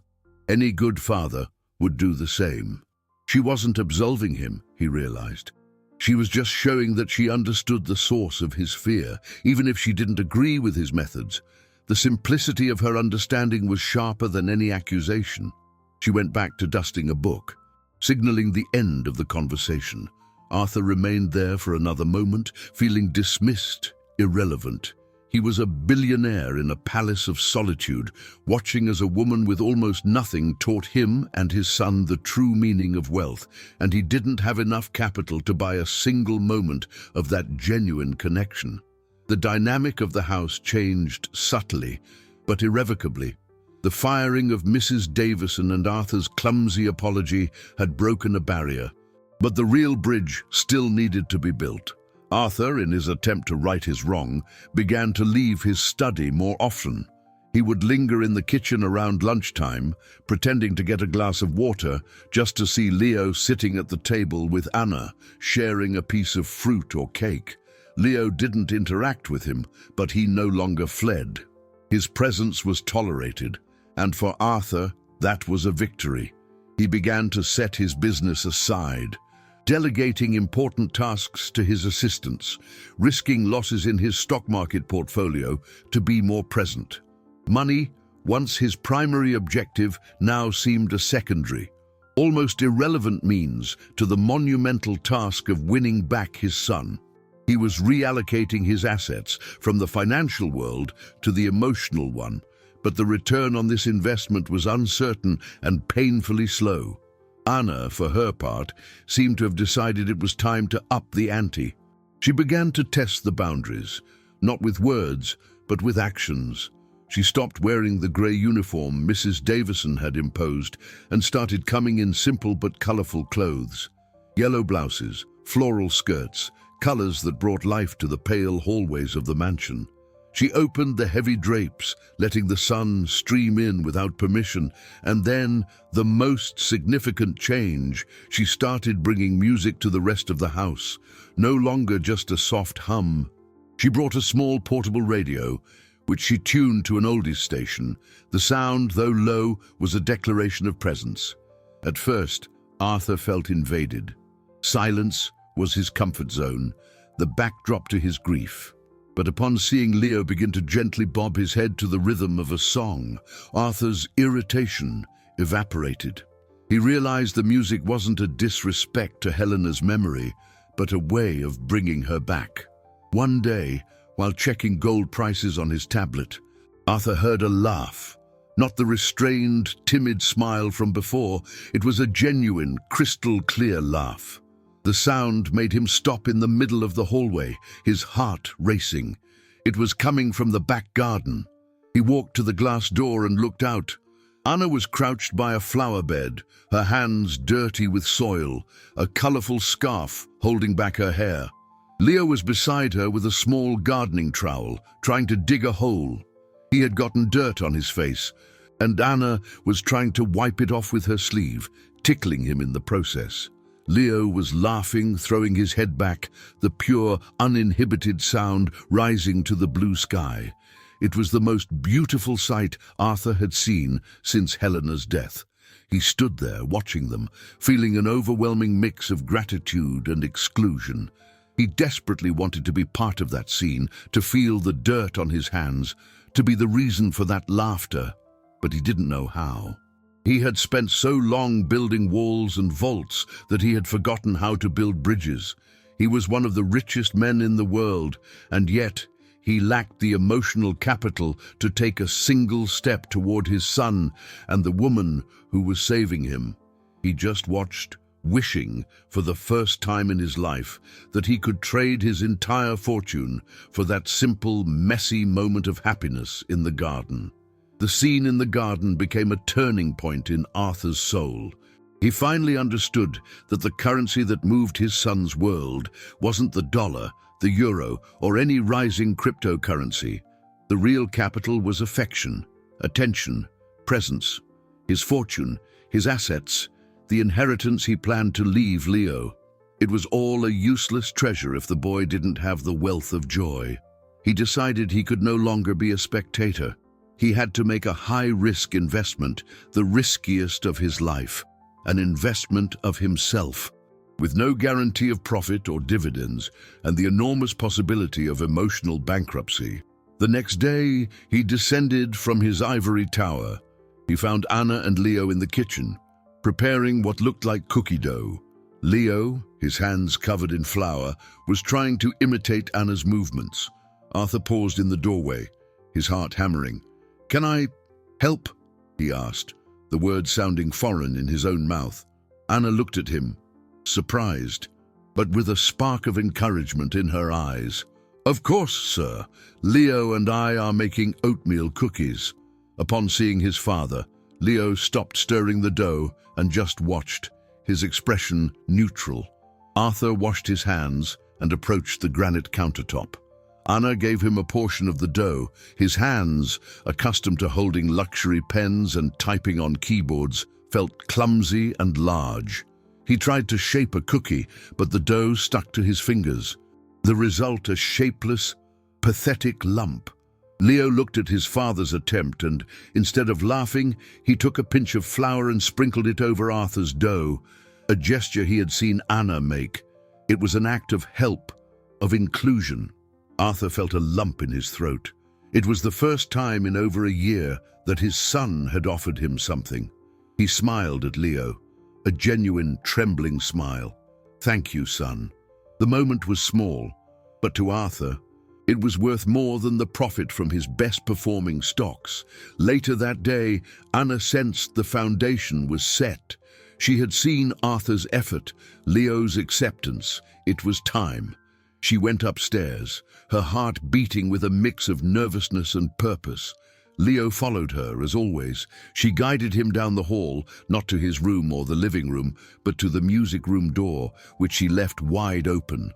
Any good father would do the same. She wasn't absolving him, he realized. She was just showing that she understood the source of his fear, even if she didn't agree with his methods. The simplicity of her understanding was sharper than any accusation. She went back to dusting a book, signaling the end of the conversation. Arthur remained there for another moment, feeling dismissed, irrelevant. He was a billionaire in a palace of solitude, watching as a woman with almost nothing taught him and his son the true meaning of wealth, and he didn't have enough capital to buy a single moment of that genuine connection. The dynamic of the house changed subtly, but irrevocably. The firing of Mrs. Davison and Arthur's clumsy apology had broken a barrier, but the real bridge still needed to be built. Arthur, in his attempt to right his wrong, began to leave his study more often. He would linger in the kitchen around lunchtime, pretending to get a glass of water, just to see Leo sitting at the table with Anna, sharing a piece of fruit or cake. Leo didn't interact with him, but he no longer fled. His presence was tolerated, and for Arthur, that was a victory. He began to set his business aside, delegating important tasks to his assistants, risking losses in his stock market portfolio to be more present. Money, once his primary objective, now seemed a secondary, almost irrelevant means to the monumental task of winning back his son. He was reallocating his assets from the financial world to the emotional one, but the return on this investment was uncertain and painfully slow. Anna, for her part, seemed to have decided it was time to up the ante. She began to test the boundaries, not with words, but with actions. She stopped wearing the grey uniform Mrs. Davison had imposed and started coming in simple but colourful clothes. Yellow blouses, floral skirts, colours that brought life to the pale hallways of the mansion. She opened the heavy drapes, letting the sun stream in without permission, and then, the most significant change, she started bringing music to the rest of the house, no longer just a soft hum. She brought a small portable radio, which she tuned to an oldies station. The sound, though low, was a declaration of presence. At first, Arthur felt invaded. Silence was his comfort zone, the backdrop to his grief. But upon seeing Leo begin to gently bob his head to the rhythm of a song, Arthur's irritation evaporated. He realized the music wasn't a disrespect to Helena's memory, but a way of bringing her back. One day, while checking gold prices on his tablet, Arthur heard a laugh. Not the restrained, timid smile from before, it was a genuine, crystal-clear laugh. The sound made him stop in the middle of the hallway, his heart racing. It was coming from the back garden. He walked to the glass door and looked out. Anna was crouched by a flower bed, her hands dirty with soil, a colourful scarf holding back her hair. Leo was beside her with a small gardening trowel, trying to dig a hole. He had gotten dirt on his face, and Anna was trying to wipe it off with her sleeve, tickling him in the process. Leo was laughing, throwing his head back, the pure, uninhibited sound rising to the blue sky. It was the most beautiful sight Arthur had seen since Helena's death. He stood there, watching them, feeling an overwhelming mix of gratitude and exclusion. He desperately wanted to be part of that scene, to feel the dirt on his hands, to be the reason for that laughter, but he didn't know how. He had spent so long building walls and vaults that he had forgotten how to build bridges. He was one of the richest men in the world, and yet he lacked the emotional capital to take a single step toward his son and the woman who was saving him. He just watched, wishing for the first time in his life that he could trade his entire fortune for that simple, messy moment of happiness in the garden. The scene in the garden became a turning point in Arthur's soul. He finally understood that the currency that moved his son's world wasn't the dollar, the euro, or any rising cryptocurrency. The real capital was affection, attention, presence, his fortune, his assets, the inheritance he planned to leave Leo. It was all a useless treasure if the boy didn't have the wealth of joy. He decided he could no longer be a spectator. He had to make a high-risk investment, the riskiest of his life, an investment of himself. With no guarantee of profit or dividends, and the enormous possibility of emotional bankruptcy. The next day, he descended from his ivory tower. He found Anna and Leo in the kitchen, preparing what looked like cookie dough. Leo, his hands covered in flour, was trying to imitate Anna's movements. Arthur paused in the doorway, his heart hammering. "Can I help?" he asked, the words sounding foreign in his own mouth. Anna looked at him, surprised, but with a spark of encouragement in her eyes. "Of course, sir. Leo and I are making oatmeal cookies." Upon seeing his father, Leo stopped stirring the dough and just watched, his expression neutral. Arthur washed his hands and approached the granite countertop. Anna gave him a portion of the dough. His hands, accustomed to holding luxury pens and typing on keyboards, felt clumsy and large. He tried to shape a cookie, but the dough stuck to his fingers. The result, a shapeless, pathetic lump. Leo looked at his father's attempt and, instead of laughing, he took a pinch of flour and sprinkled it over Arthur's dough, a gesture he had seen Anna make. It was an act of help, of inclusion. Arthur felt a lump in his throat. It was the first time in over a year that his son had offered him something. He smiled at Leo, a genuine, trembling smile. "Thank you, son." The moment was small, but to Arthur, it was worth more than the profit from his best-performing stocks. Later that day, Anna sensed the foundation was set. She had seen Arthur's effort, Leo's acceptance. It was time. She went upstairs, her heart beating with a mix of nervousness and purpose. Leo followed her, as always. She guided him down the hall, not to his room or the living room, but to the music room door, which she left wide open.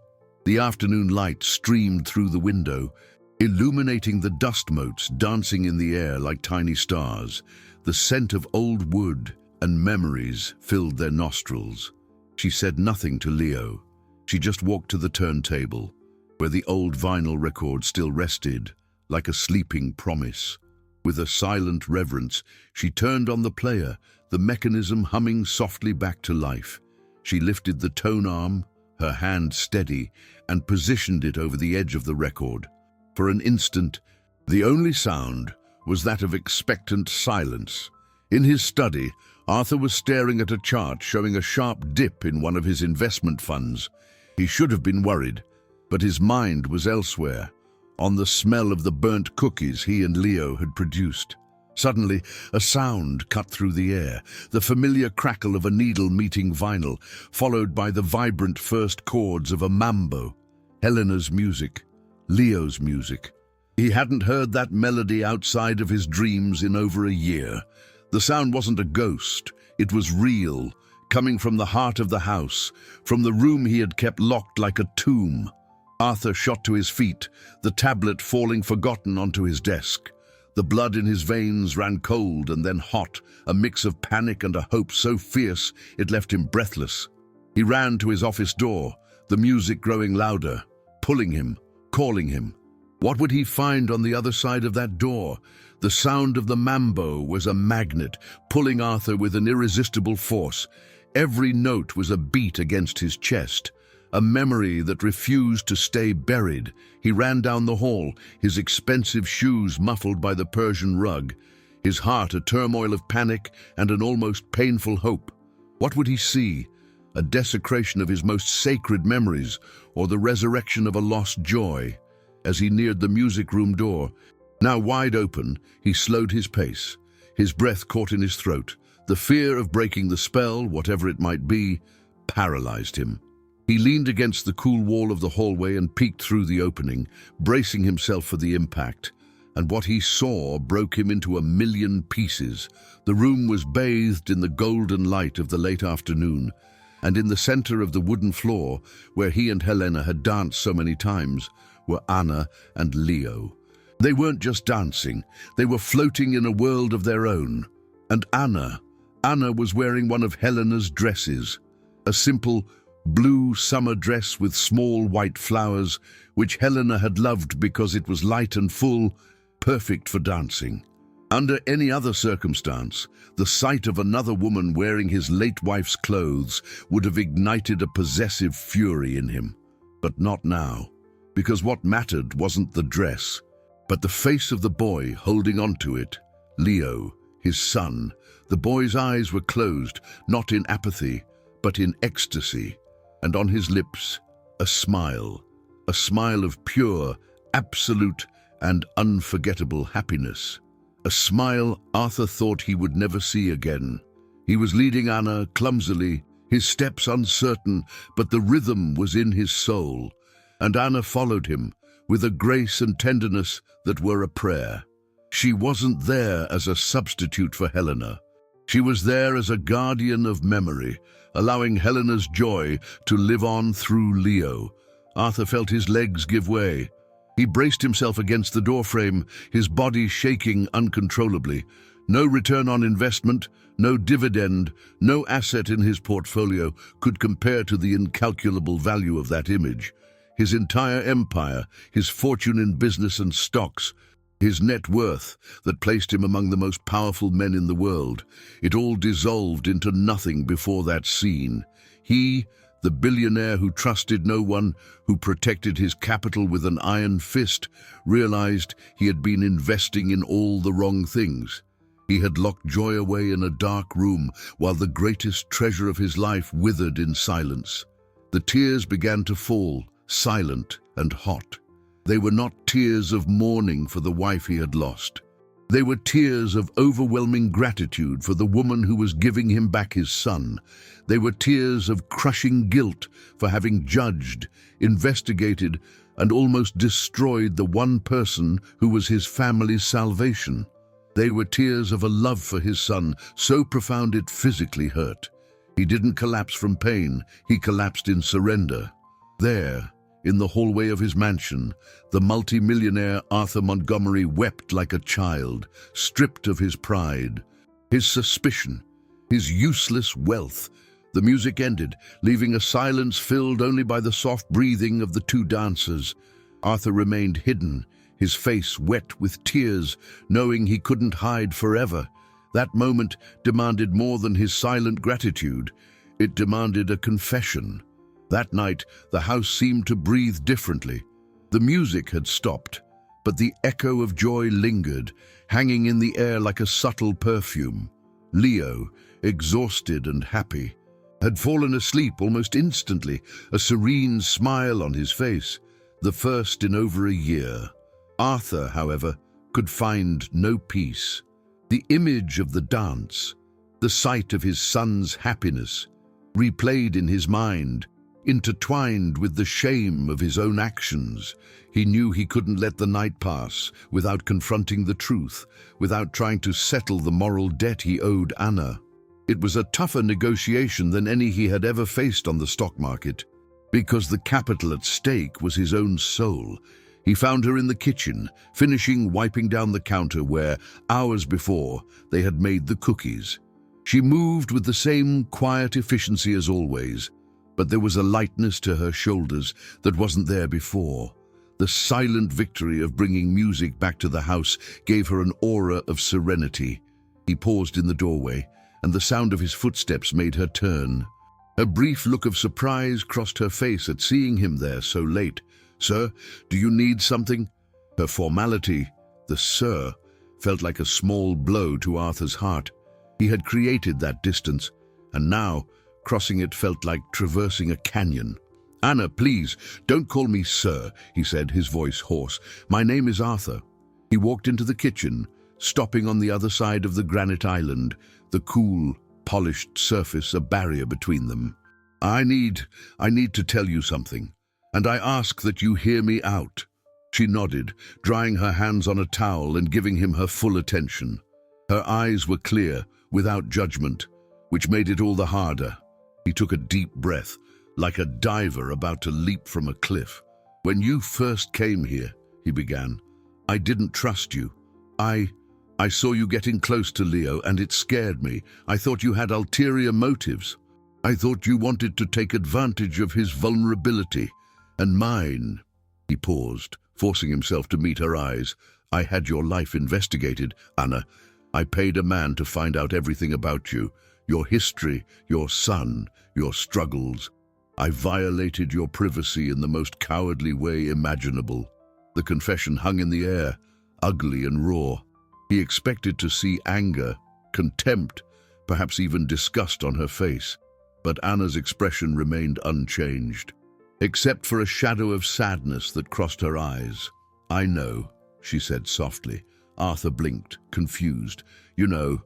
The afternoon light streamed through the window, illuminating the dust motes dancing in the air like tiny stars. The scent of old wood and memories filled their nostrils. She said nothing to Leo. She just walked to the turntable, where the old vinyl record still rested, like a sleeping promise. With a silent reverence, she turned on the player, the mechanism humming softly back to life. She lifted the tone arm, her hand steady, and positioned it over the edge of the record. For an instant, the only sound was that of expectant silence. In his study, Arthur was staring at a chart showing a sharp dip in one of his investment funds. He should have been worried, but his mind was elsewhere, on the smell of the burnt cookies he and Leo had produced. Suddenly, a sound cut through the air, the familiar crackle of a needle meeting vinyl, followed by the vibrant first chords of a mambo. Helena's music, Leo's music. He hadn't heard that melody outside of his dreams in over a year. The sound wasn't a ghost, it was real, coming from the heart of the house, from the room he had kept locked like a tomb. Arthur shot to his feet, the tablet falling forgotten onto his desk. The blood in his veins ran cold and then hot, a mix of panic and a hope so fierce it left him breathless. He ran to his office door, the music growing louder, pulling him, calling him. What would he find on the other side of that door? The sound of the mambo was a magnet, pulling Arthur with an irresistible force. Every note was a beat against his chest, a memory that refused to stay buried. He ran down the hall, his expensive shoes muffled by the Persian rug, his heart a turmoil of panic and an almost painful hope. What would he see? A desecration of his most sacred memories, or the resurrection of a lost joy? As he neared the music room door, now wide open, he slowed his pace. His breath caught in his throat. The fear of breaking the spell, whatever it might be, paralyzed him. He leaned against the cool wall of the hallway and peeked through the opening, bracing himself for the impact. And what he saw broke him into a million pieces. The room was bathed in the golden light of the late afternoon, and in the center of the wooden floor, where he and Helena had danced so many times, were Anna and Leo. They weren't just dancing, they were floating in a world of their own. And Anna was wearing one of Helena's dresses, a simple, blue summer dress with small white flowers, which Helena had loved because it was light and full, perfect for dancing. Under any other circumstance, the sight of another woman wearing his late wife's clothes would have ignited a possessive fury in him. But not now, because what mattered wasn't the dress, but the face of the boy holding onto it, Leo, his son. The boy's eyes were closed, not in apathy, but in ecstasy. And on his lips, a smile of pure, absolute, and unforgettable happiness. A smile Arthur thought he would never see again. He was leading Anna clumsily, his steps uncertain, but the rhythm was in his soul, and Anna followed him with a grace and tenderness that were a prayer. She wasn't there as a substitute for Helena. She was there as a guardian of memory, allowing Helena's joy to live on through Leo. Arthur felt his legs give way. He braced himself against the doorframe, his body shaking uncontrollably. No return on investment, no dividend, no asset in his portfolio could compare to the incalculable value of that image. His entire empire, his fortune in business and stocks, his net worth that placed him among the most powerful men in the world, it all dissolved into nothing before that scene. He, the billionaire who trusted no one, who protected his capital with an iron fist, realized he had been investing in all the wrong things. He had locked joy away in a dark room while the greatest treasure of his life withered in silence. The tears began to fall, silent and hot. They were not tears of mourning for the wife he had lost. They were tears of overwhelming gratitude for the woman who was giving him back his son. They were tears of crushing guilt for having judged, investigated, and almost destroyed the one person who was his family's salvation. They were tears of a love for his son, so profound it physically hurt. He didn't collapse from pain, he collapsed in surrender. There, in the hallway of his mansion, the multimillionaire Arthur Montgomery wept like a child, stripped of his pride, his suspicion, his useless wealth. The music ended, leaving a silence filled only by the soft breathing of the two dancers. Arthur remained hidden, his face wet with tears, knowing he couldn't hide forever. That moment demanded more than his silent gratitude. It demanded a confession. That night, the house seemed to breathe differently. The music had stopped, but the echo of joy lingered, hanging in the air like a subtle perfume. Leo, exhausted and happy, had fallen asleep almost instantly, a serene smile on his face, the first in over a year. Arthur, however, could find no peace. The image of the dance, the sight of his son's happiness, replayed in his mind, intertwined with the shame of his own actions. He knew he couldn't let the night pass without confronting the truth, without trying to settle the moral debt he owed Anna. It was a tougher negotiation than any he had ever faced on the stock market, because the capital at stake was his own soul. He found her in the kitchen, finishing wiping down the counter where, hours before, they had made the cookies. She moved with the same quiet efficiency as always, but there was a lightness to her shoulders that wasn't there before. The silent victory of bringing music back to the house gave her an aura of serenity. He paused in the doorway, and the sound of his footsteps made her turn. A brief look of surprise crossed her face at seeing him there so late. "Sir, do you need something?" Her formality, the "sir," felt like a small blow to Arthur's heart. He had created that distance, and now, crossing it felt like traversing a canyon. "Anna, please, don't call me sir," he said, his voice hoarse. "My name is Arthur." He walked into the kitchen, stopping on the other side of the granite island, the cool, polished surface a barrier between them. I need to tell you something, and I ask that you hear me out." She nodded, drying her hands on a towel and giving him her full attention. Her eyes were clear, without judgment, which made it all the harder. He took a deep breath, like a diver about to leap from a cliff. "When you first came here," he began, "I didn't trust you. I saw you getting close to Leo, and it scared me. I thought you had ulterior motives. I thought you wanted to take advantage of his vulnerability. And mine." He paused, forcing himself to meet her eyes. "I had your life investigated, Anna. I paid a man to find out everything about you, your history, your son, your struggles. I violated your privacy in the most cowardly way imaginable." The confession hung in the air, ugly and raw. He expected to see anger, contempt, perhaps even disgust on her face, but Anna's expression remained unchanged, except for a shadow of sadness that crossed her eyes. "I know," she said softly. Arthur blinked, confused. "You know,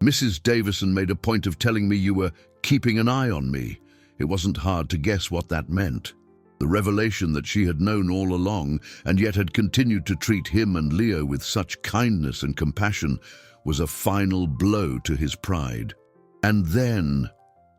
Mrs. Davison made a point of telling me you were keeping an eye on me. It wasn't hard to guess what that meant. The revelation that she had known all along and yet had continued to treat him and Leo with such kindness and compassion was a final blow to his pride. And then,"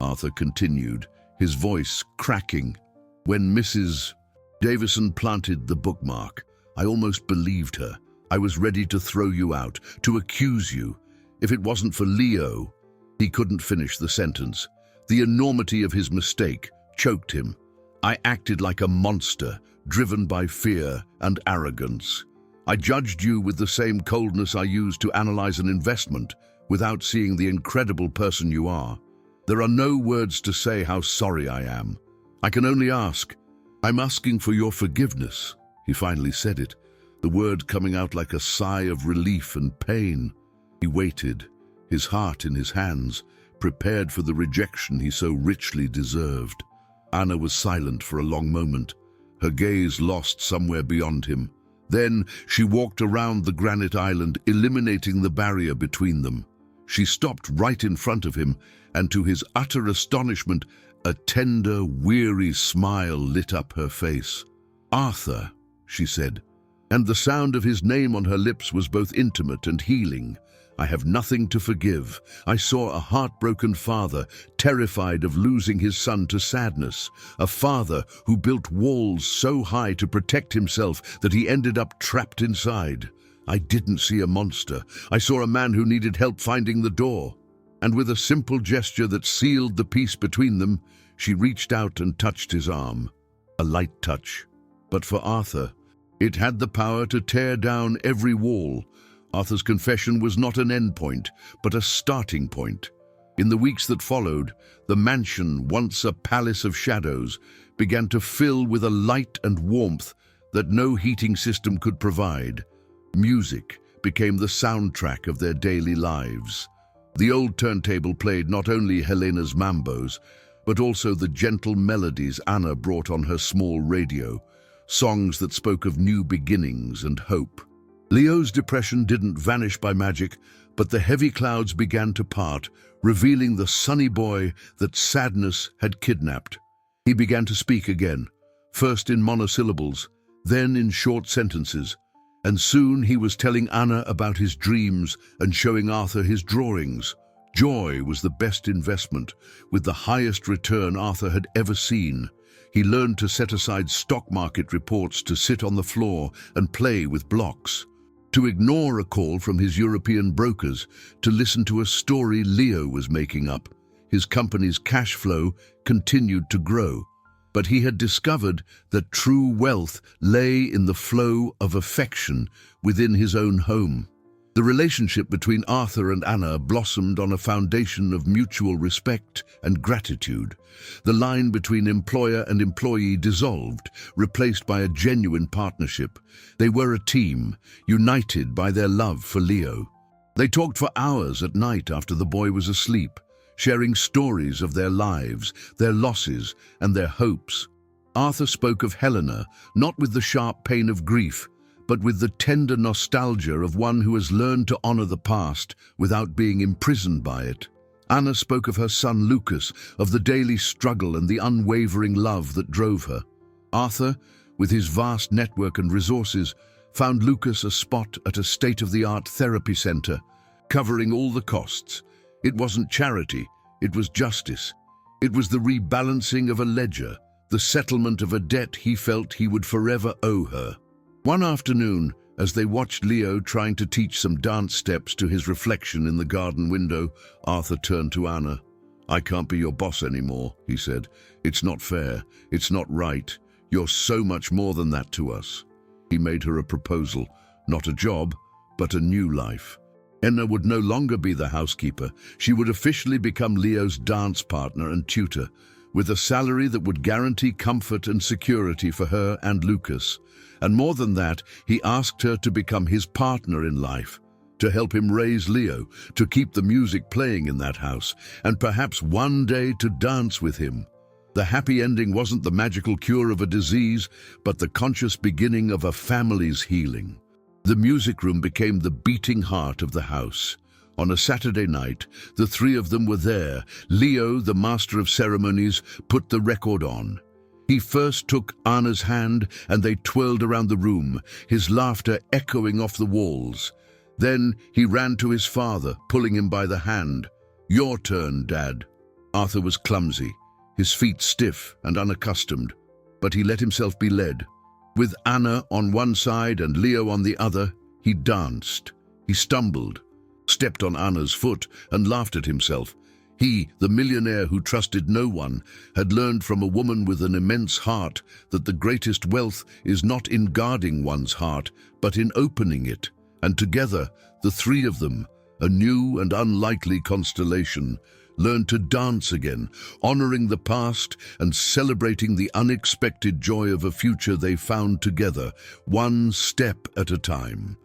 Arthur continued, his voice cracking, "when Mrs. Davison planted the bookmark, I almost believed her. I was ready to throw you out, to accuse you. If it wasn't for Leo—" He couldn't finish the sentence. The enormity of his mistake choked him. "I acted like a monster, driven by fear and arrogance. I judged you with the same coldness I used to analyze an investment, without seeing the incredible person you are. There are no words to say how sorry I am. I can only ask. I'm asking for your forgiveness." He finally said it, the word coming out like a sigh of relief and pain. He waited, his heart in his hands, prepared for the rejection he so richly deserved. Anna was silent for a long moment, her gaze lost somewhere beyond him. Then she walked around the granite island, eliminating the barrier between them. She stopped right in front of him, and to his utter astonishment, a tender, weary smile lit up her face. "Arthur," she said, and the sound of his name on her lips was both intimate and healing. I have nothing to forgive. I saw a heartbroken father, terrified of losing his son to sadness. A father who built walls so high to protect himself that he ended up trapped inside. I didn't see a monster. I saw a man who needed help finding the door. And with a simple gesture that sealed the peace between them, she reached out and touched his arm. A light touch. But for Arthur, it had the power to tear down every wall. Arthur's confession was not an endpoint, but a starting point. In the weeks that followed, the mansion, once a palace of shadows, began to fill with a light and warmth that no heating system could provide. Music became the soundtrack of their daily lives. The old turntable played not only Helena's mambos, but also the gentle melodies Anna brought on her small radio, songs that spoke of new beginnings and hope. Leo's depression didn't vanish by magic, but the heavy clouds began to part, revealing the sunny boy that sadness had kidnapped. He began to speak again, first in monosyllables, then in short sentences, and soon he was telling Anna about his dreams and showing Arthur his drawings. Joy was the best investment, with the highest return Arthur had ever seen. He learned to set aside stock market reports to sit on the floor and play with blocks, to ignore a call from his European brokers, to listen to a story Leo was making up. His company's cash flow continued to grow, but he had discovered that true wealth lay in the flow of affection within his own home. The relationship between Arthur and Anna blossomed on a foundation of mutual respect and gratitude. The line between employer and employee dissolved, replaced by a genuine partnership. They were a team, united by their love for Leo. They talked for hours at night after the boy was asleep, sharing stories of their lives, their losses, and their hopes. Arthur spoke of Helena, not with the sharp pain of grief, but with the tender nostalgia of one who has learned to honor the past without being imprisoned by it. Anna spoke of her son Lucas, of the daily struggle and the unwavering love that drove her. Arthur, with his vast network and resources, found Lucas a spot at a state-of-the-art therapy center, covering all the costs. It wasn't charity, it was justice. It was the rebalancing of a ledger, the settlement of a debt he felt he would forever owe her. One afternoon, as they watched Leo trying to teach some dance steps to his reflection in the garden window, Arthur turned to Anna. "I can't be your boss anymore," he said. "It's not fair. It's not right. You're so much more than that to us." He made her a proposal, not a job, but a new life. Anna would no longer be the housekeeper. She would officially become Leo's dance partner and tutor, with a salary that would guarantee comfort and security for her and Lucas. And more than that, he asked her to become his partner in life, to help him raise Leo, to keep the music playing in that house, and perhaps one day to dance with him. The happy ending wasn't the magical cure of a disease, but the conscious beginning of a family's healing. The music room became the beating heart of the house. On a Saturday night, the three of them were there. Leo, the master of ceremonies, put the record on. He first took Anna's hand and they twirled around the room, his laughter echoing off the walls. Then he ran to his father, pulling him by the hand. "Your turn, Dad." Arthur was clumsy, his feet stiff and unaccustomed, but he let himself be led. With Anna on one side and Leo on the other, he danced. He stumbled, stepped on Anna's foot, and laughed at himself. He, the millionaire who trusted no one, had learned from a woman with an immense heart that the greatest wealth is not in guarding one's heart, but in opening it. And together, the three of them, a new and unlikely constellation, learned to dance again, honoring the past and celebrating the unexpected joy of a future they found together, one step at a time.